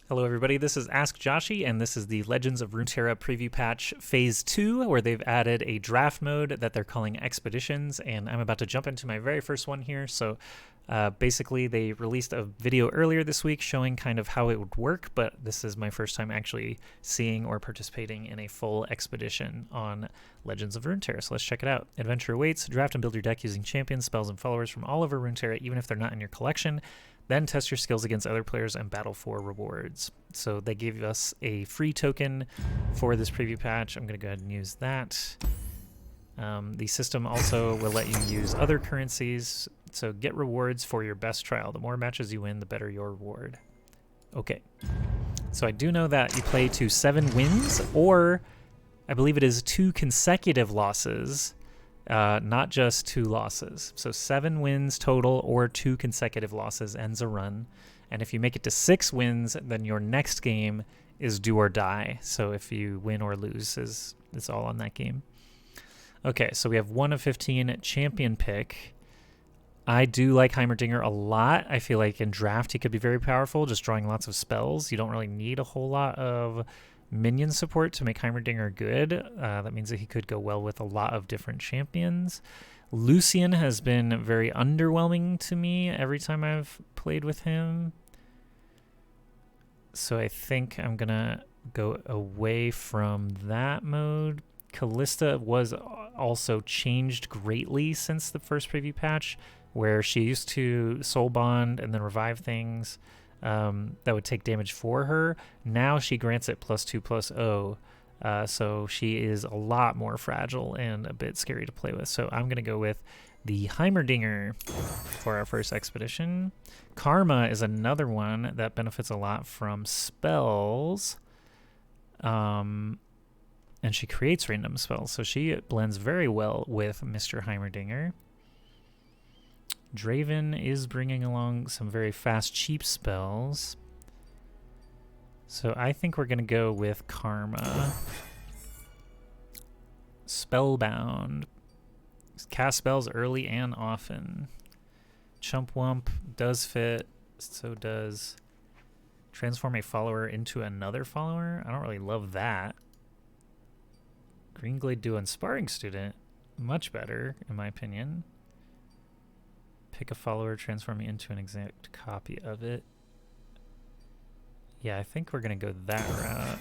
Hello everybody, this is Ask Joshi, and this is the Legends of Runeterra preview patch Phase 2, where they've added a draft mode that they're calling Expeditions, and I'm about to jump into my very first one here. So basically they released a video earlier this week showing kind of how it would work, but this is my first time actually seeing or participating in a full expedition on Legends of Runeterra, so let's check it out. Adventure awaits. Draft and build your deck using champions, spells, and followers from all over Runeterra, even if they're not in your collection. Then test your skills against other players and battle for rewards. So they gave us a free token for this preview patch. I'm going to go ahead and use that. The system also will let you use other currencies. So get rewards for your best trial. The more matches you win, the better your reward. Okay. So I do know that you play to 7 wins, or I believe it is 2 consecutive losses. Not just 2 losses. So 7 wins total or 2 consecutive losses ends a run. And if you make it to 6 wins, then your next game is do or die. So if you win or lose, it's all on that game. Okay, so we have 1 of 15 champion pick. I do like Heimerdinger a lot. I feel like in draft he could be very powerful, just drawing lots of spells. You don't really need a whole lot of minion support to make Heimerdinger good. That means that he could go well with a lot of different champions. Lucian has been very underwhelming to me every time I've played with him. So I think I'm going to go away from that mode. Callista was also changed greatly since the first preview patch, where she used to soul bond and then revive things that would take damage for her. Now she grants it +2/+0, so she is a lot more fragile and a bit scary to play with. So I'm going to go with the Heimerdinger for our first expedition. Karma is another one that benefits a lot from spells, and she creates random spells, so she blends very well with Mr. Heimerdinger. Draven is bringing along some very fast, cheap spells. So I think we're going to go with Karma. Spellbound. Cast spells early and often. Chump Wump does fit. So does transform a follower into another follower. I don't really love that. Greenglade Duo and Sparring Student. Much better, in my opinion. Pick a follower, transform me into an exact copy of it. Yeah, I think we're going to go that route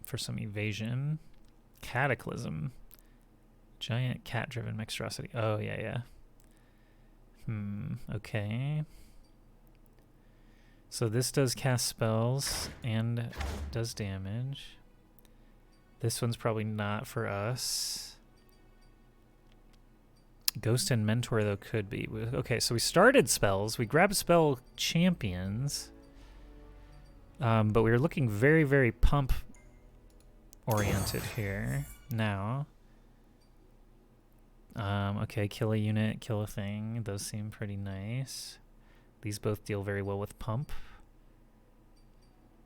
for some evasion. Cataclysm. Giant cat-driven monstrosity. Oh, yeah. Okay. So this does cast spells and does damage. This one's probably not for us. Ghost and Mentor, though, could be. Okay, so we started spells. We grabbed spell champions. But we were looking very, very pump-oriented here now. Okay, kill a unit, kill a thing. Those seem pretty nice. These both deal very well with pump.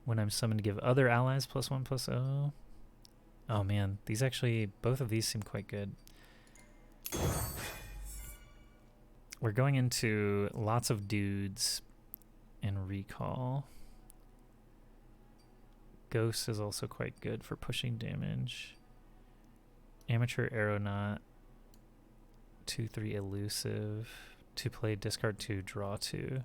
When I'm summoned, give other allies +1/+0. Oh, man. These actually, both of these seem quite good. We're going into lots of dudes in recall. Ghost is also quite good for pushing damage. Amateur Aeronaut. 2/3 elusive. 2 play, discard 2, draw 2.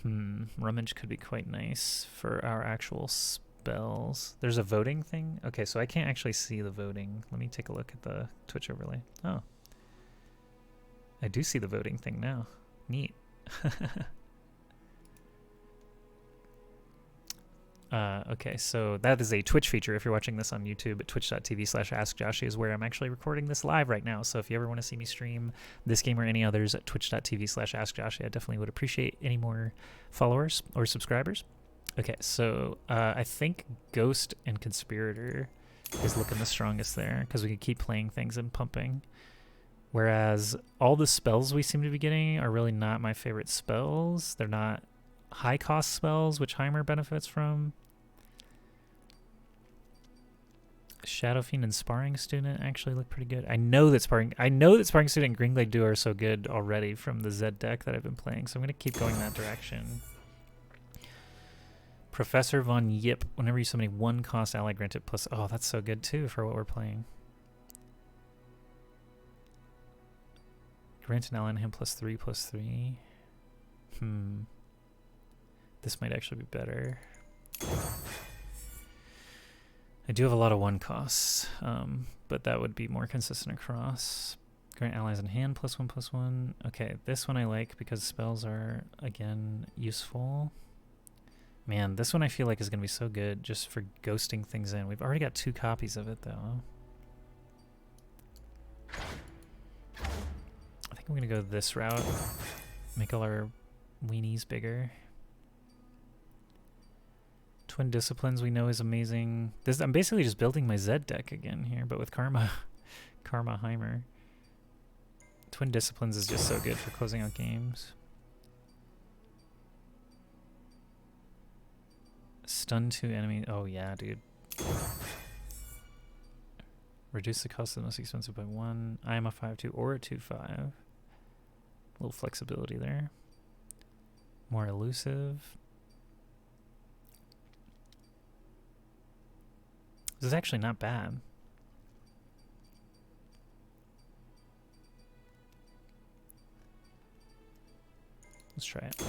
Rummage could be quite nice for our actual spells. There's a voting thing? Okay, so I can't actually see the voting. Let me take a look at the Twitch overlay. Oh. I do see the voting thing now. Neat. Okay, so that is a Twitch feature. If you're watching this on YouTube, twitch.tv/AskJoshi is where I'm actually recording this live right now. So if you ever want to see me stream this game or any others at twitch.tv/AskJoshi, I definitely would appreciate any more followers or subscribers. Okay, so I think Ghost and Conspirator is looking the strongest there, because we can keep playing things and pumping. Whereas all the spells we seem to be getting are really not my favorite spells. They're not high-cost spells, which Heimer benefits from. Shadow Fiend and Sparring Student actually look pretty good. I know that Sparring Student and Greenglade Duo are so good already from the Zed deck that I've been playing, so I'm going to keep going that direction. Professor Von Yip. Whenever you summon a 1-cost ally, granted plus... Oh, that's so good too for what we're playing. Grant an ally on him +3/+3. This might actually be better. I do have a lot of 1-costs, but that would be more consistent across. Grant allies in hand +1/+1. Okay, this one I like because spells are, again, useful. Man, this one I feel like is going to be so good just for ghosting things in. We've already got 2 copies of it, though. I think I'm going to go this route. Make all our weenies bigger. Twin Disciplines we know is amazing. I'm basically just building my Z deck again here, but with Karma. Karma Heimer. Twin Disciplines is just so good for closing out games. Stun 2 enemies. Oh yeah, dude. Reduce the cost of the most expensive by 1. I am a 5/2 or a 2/5. A little flexibility there. More elusive. This is actually not bad. Let's try it.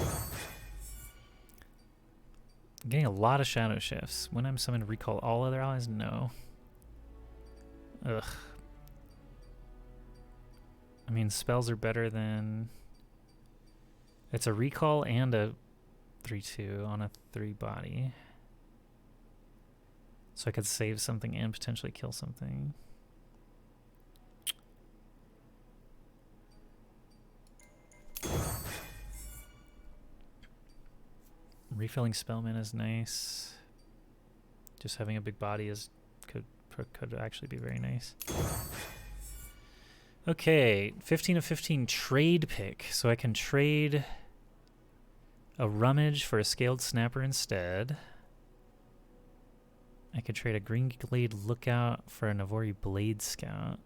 I'm getting a lot of shadow shifts. When I'm summoned, recall all other allies? No. Ugh. I mean, spells are better than... It's a recall and a 3/2 on a 3 body. So I could save something and potentially kill something. Refilling spellman is nice. Just having a big body is could actually be very nice. Okay, 15 of 15 trade pick. So I can trade a rummage for a scaled snapper instead. I could trade a green glade lookout for a Navori blade scout.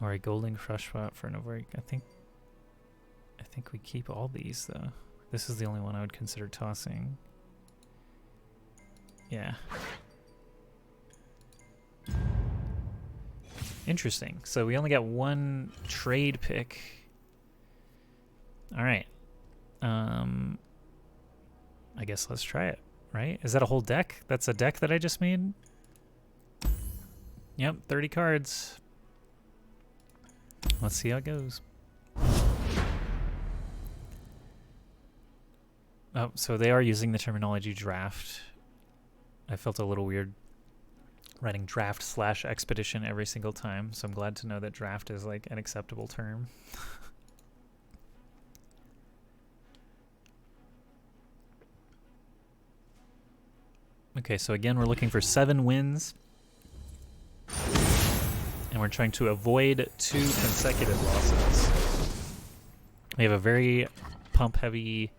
Or a golden crush spot for a Navori. I think we keep all these though. This is the only one I would consider tossing. Yeah. Interesting. So we only got 1 trade pick. All right. I guess let's try it, right? Is that a whole deck? That's a deck that I just made? Yep, 30 cards. Let's see how it goes. Oh, so they are using the terminology draft. I felt a little weird writing draft/expedition every single time, so I'm glad to know that draft is like an acceptable term. Okay, so again, we're looking for 7 wins. And we're trying to avoid 2 consecutive losses. We have a very pump-heavy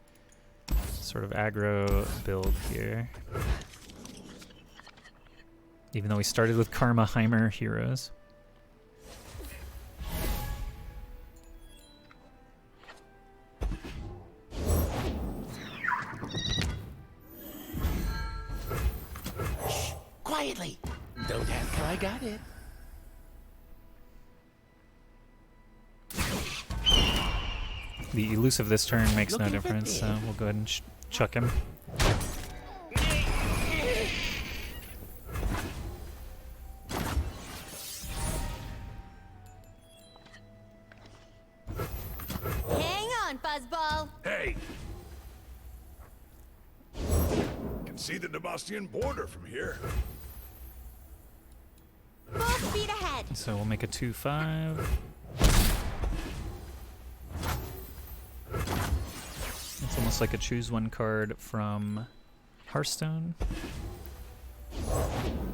sort of aggro build here. Even though we started with Karma Heimer heroes. Quietly! Don't ask how I got it. The elusive this turn makes no difference, so we'll go ahead and chuck him. Hang on, Buzzball! Hey! Can see the Demostian border from here. Full speed ahead! So we'll make a 2/5. It's almost like a choose 1 card from Hearthstone.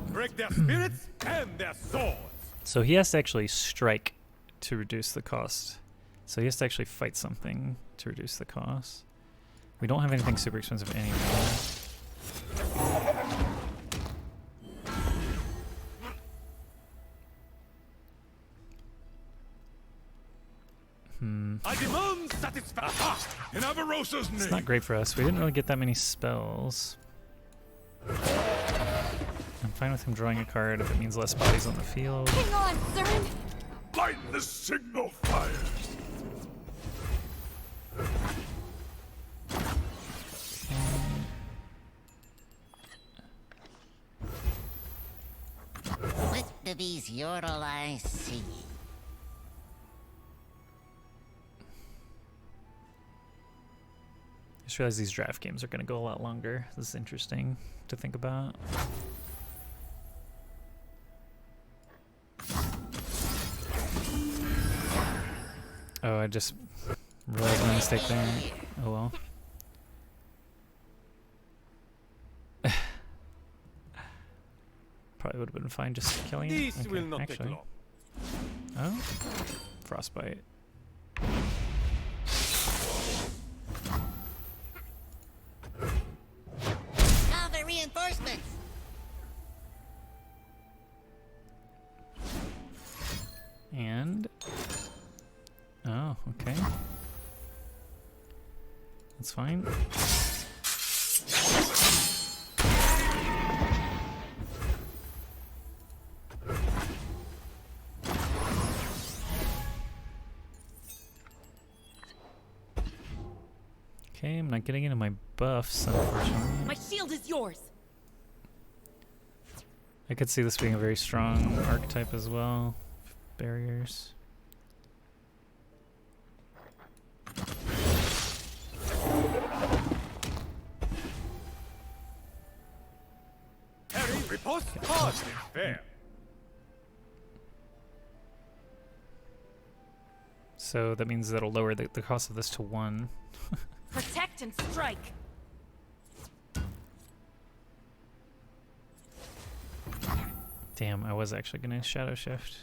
Break their spirits and their swords. So he has to actually strike to reduce the cost. So he has to actually fight something to reduce the cost. We don't have anything super expensive anymore. I demand satisfaction. In Avarosa's name. It's not great for us. We didn't really get that many spells. I'm fine with him drawing a card if it means less bodies on the field. Hang on, Cern. Light the signal fires. With baby's yodel I see. I just realized these draft games are going to go a lot longer. This is interesting to think about. Oh, I just realized my mistake there. Oh well. Probably would have been fine just killing it. This will not take long. Oh, frostbite. Now the reinforcements. And oh, okay. That's fine. Okay, I'm not getting into my buffs, unfortunately. My shield is yours. I could see this being a very strong archetype as well. Barriers. Harry, riposte. Hardly fair. So that means that'll lower the cost of this to 1. Protect and strike. Damn, I was actually gonna shadow shift.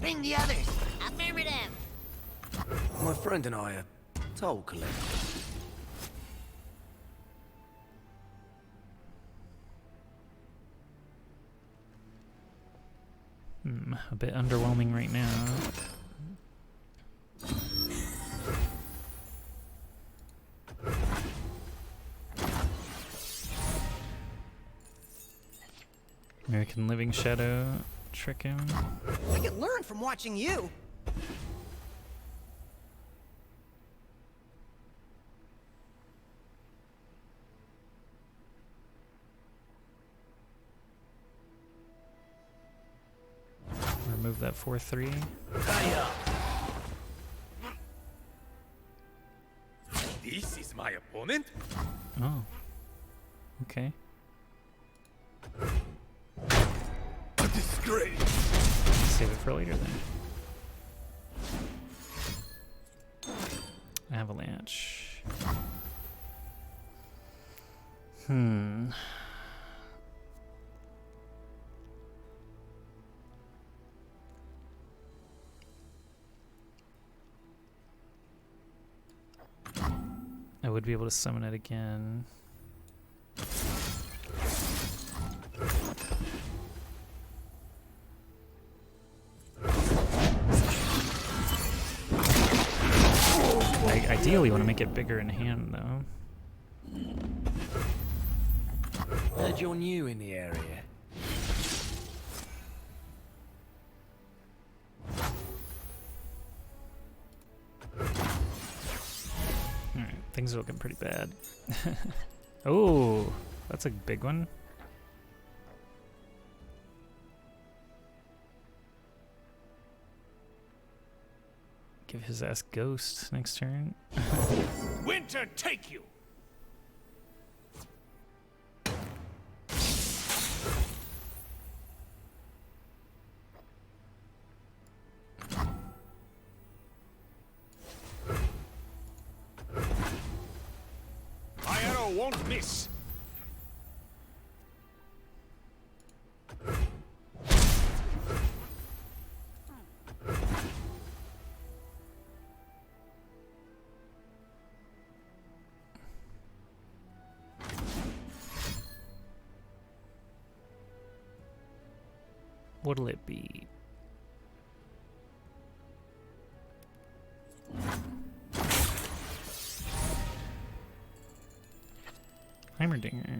Bring the others. Affirmative. My friend and I are toll collectors. A bit underwhelming right now. American Living Shadow, trick him. I can learn from watching you. Remove that 4/3. Hiya! This is my opponent? Oh. Okay. A disgrace. Save it for later then. Avalanche. I would be able to summon it again. I ideally want to make it bigger in hand, though. Heard you're new in the area. Alright, things are looking pretty bad. Oh, that's a big one. Give his ass Ghost next turn. Winter take you. My arrow won't miss. What'll it be? Heimerdinger.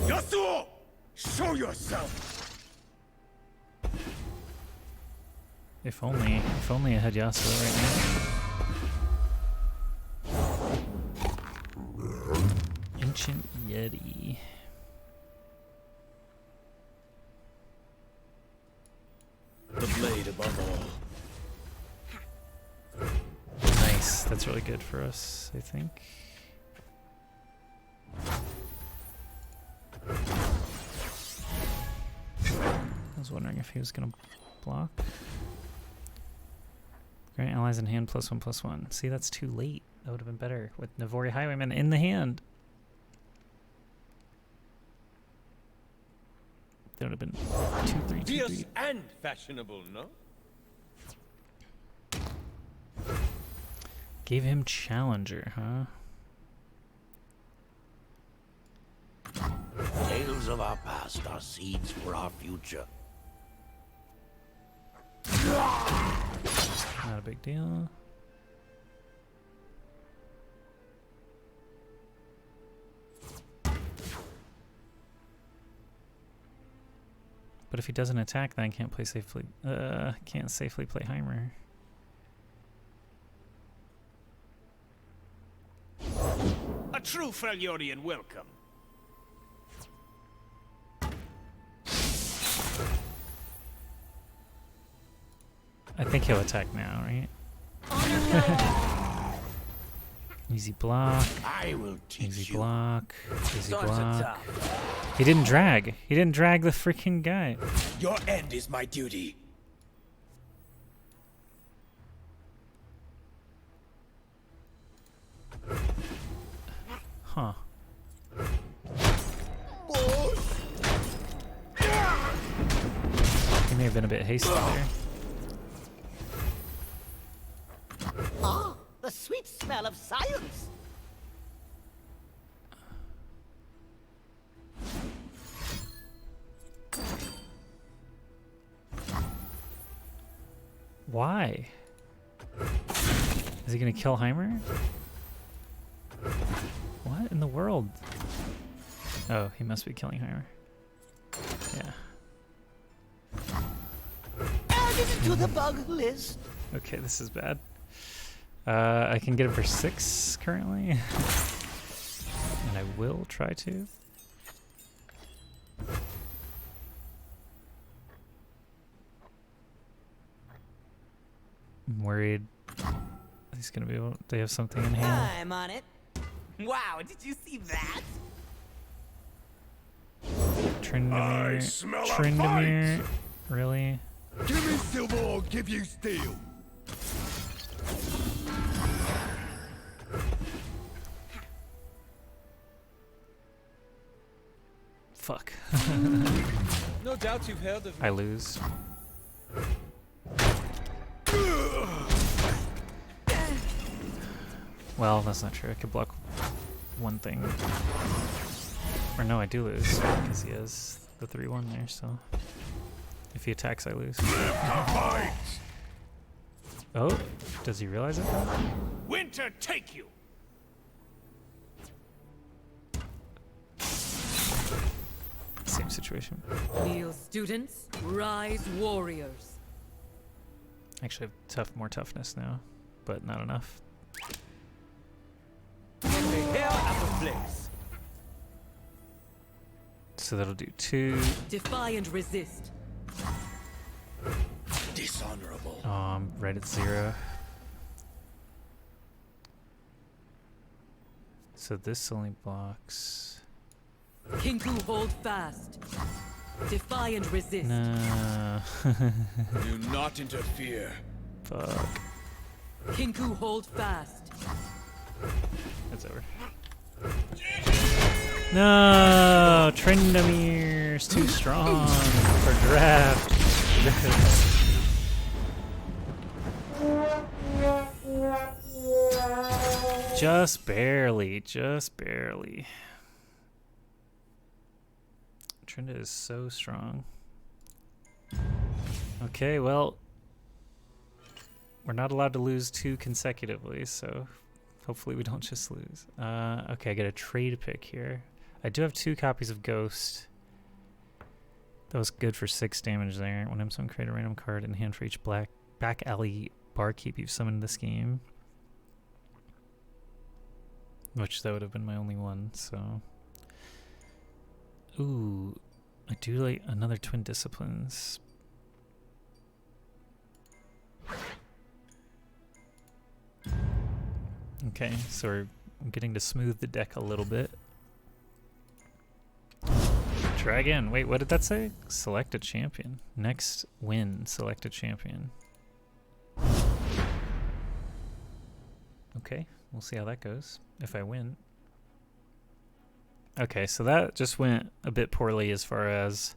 Yasuo! Show yourself! If only I had Yasuo right now. Ancient Yeti. The blade above all. Nice. That's really good for us, I think. I was wondering if he was gonna block. Grant allies in hand +1/+1. See, that's too late. That would have been better with Navori Highwayman in the hand. That would have been 2/3, 2/3. Fierce and fashionable, no? Gave him Challenger, huh? Tales of our past are seeds for our future. Not a big deal. But if he doesn't attack, then I can't play safely. Can't safely play Heimer. A true Freljordian welcome. I think he'll attack now, right? Easy block. I will teach Easy you. block. Easy Starts at block. top. He didn't drag. He didn't drag the freaking guy. Your end is my duty. Huh. He may have been a bit hasty there. Ah, the sweet smell of science. Why? Is he gonna kill Heimer? What in the world? Oh, he must be killing Heimer. Yeah. Add it to the bug list. Okay, this is bad. I can get him for 6 currently. And I will try to. I'm worried he's gonna be able. They have something in hand. I'm on it. Wow, did you see that? Trindamere. I smell a Trindamere. Really? Give me silver or give you steel. Fuck. No doubt you've heard of I lose. Well, that's not true. I could block one thing. Or no, I do lose because he has the 3-1 there, so if he attacks, I lose. Oh, does he realize it? Winter take you. Same situation. Kneel, students. Rise, warriors. Actually, I have more toughness now, but not enough. Prepare at the place. So that'll do 2. Defy and resist. Dishonorable. Oh, I'm right at 0. So this only blocks. Kinku, hold fast. Defy and resist. No. Do not interfere. Fuck. Kinku, hold fast. It's over. No, Trindamere's too strong for draft. Just barely, just barely. Trinda is so strong. Okay, well, We're not allowed to lose 2 consecutively, so hopefully we don't just lose. Okay, I get a trade pick here. I do have 2 copies of Ghost. That was good for 6 damage there. When I'm summoned, create a random card in hand for each back alley barkeep you've summoned this game. Which that would have been my only one, so. Ooh, I do like another Twin Disciplines. Okay, so we're getting to smooth the deck a little bit. Try again. Wait, what did that say? Select a champion. Next win, select a champion. Okay, we'll see how that goes if I win. Okay, so that just went a bit poorly as far as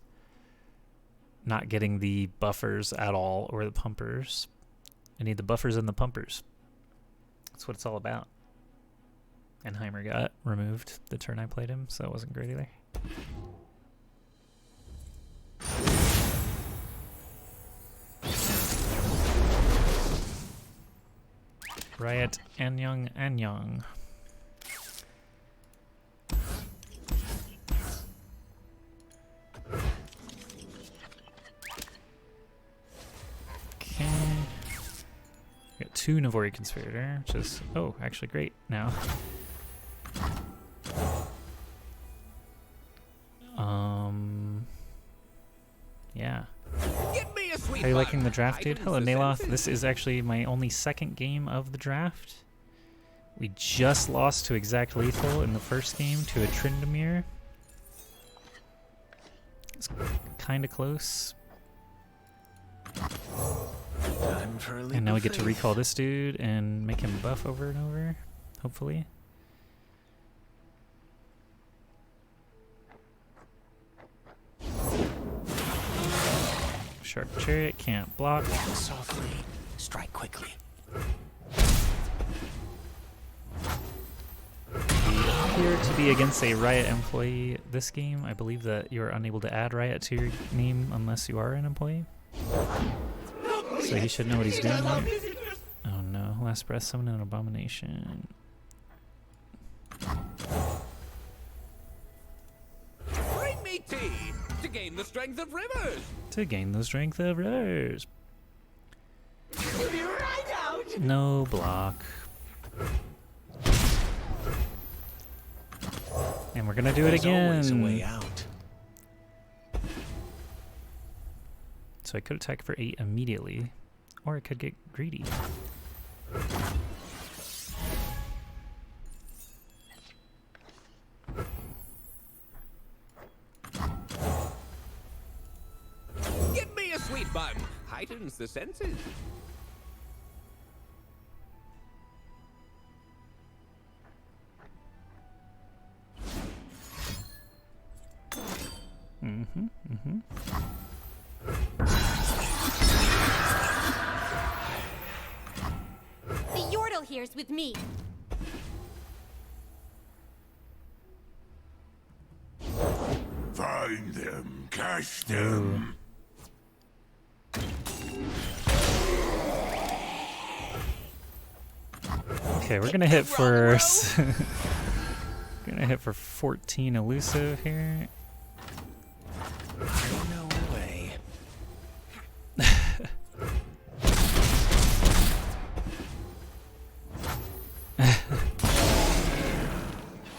not getting the buffers at all, or the pumpers. I need the buffers and the pumpers. That's what it's all about. And Heimer got removed the turn I played him, so that wasn't great either. Riot Anyang. Okay. Got 2 Navori Conspirator, which is, oh, actually great now. Yeah. Give me a sweet Are you bun. liking the draft, dude? Items Hello, the Naloth. senses. This is actually my only 2nd game of the draft. We just lost to Exact Lethal in the first game to a Tryndamere. It's kind of close. Time for a leap And now we of get to faith. recall this dude and make him buff over and over, hopefully. Sharp Chariot can't block. Walk softly, strike quickly. We appear to be against a Riot employee this game. I believe that you are unable to add Riot to your name unless you are an employee. So he should know what he's doing here. Oh no, last breath, summon an abomination. Bring me tea to gain the strength of rivers. To gain the strength of rivers. Right out! No block. And we're gonna do it There's always a way again. out. So I could attack for 8 immediately, or I could get greedy. Give me a sweet bun. Heightens the senses. The Yordle here's with me. Find them, catch them. Okay, we're gonna hit for gonna hit for 14 elusive here. No way.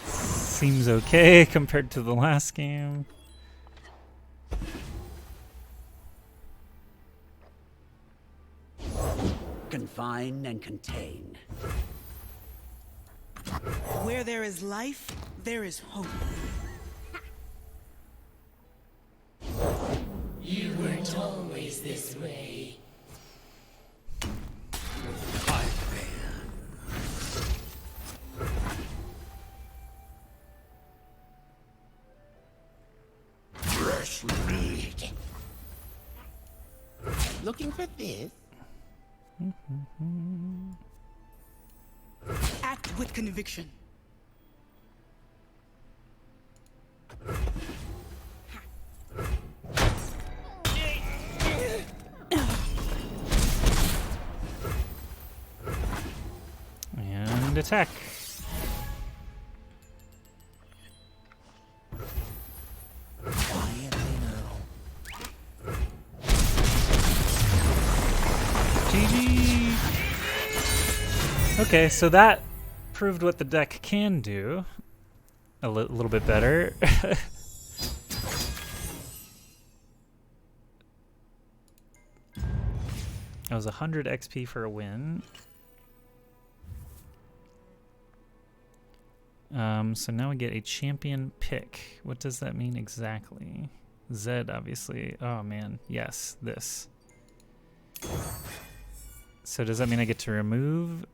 Seems okay compared to the last game. Confine and contain. Where there is life, there is hope. You weren't always this way. Fresh meat. Looking for this? Act with conviction. And attack. GG! Okay, so that proved what the deck can do a little bit better. That was 100 XP for a win. So now we get a champion pick. What does that mean exactly? Z, obviously. Oh man, yes, this. So does that mean I get to remove?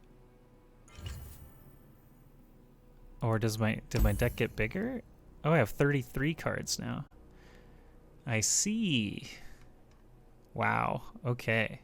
Or did my deck get bigger? Oh, I have 33 cards now. I see. Wow, okay.